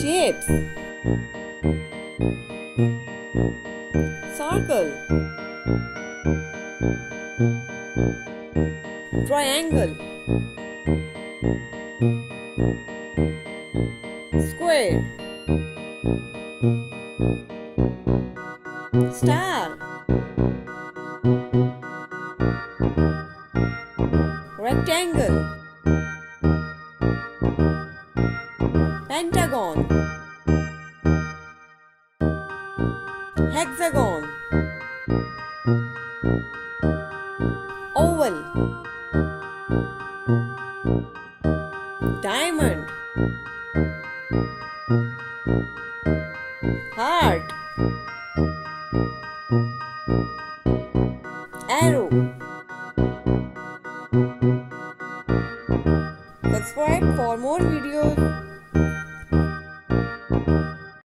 Shapes. Circle. Triangle. Square. Star. Rectangle. Pentagon. Hexagon. Oval. Diamond. Heart. Arrow.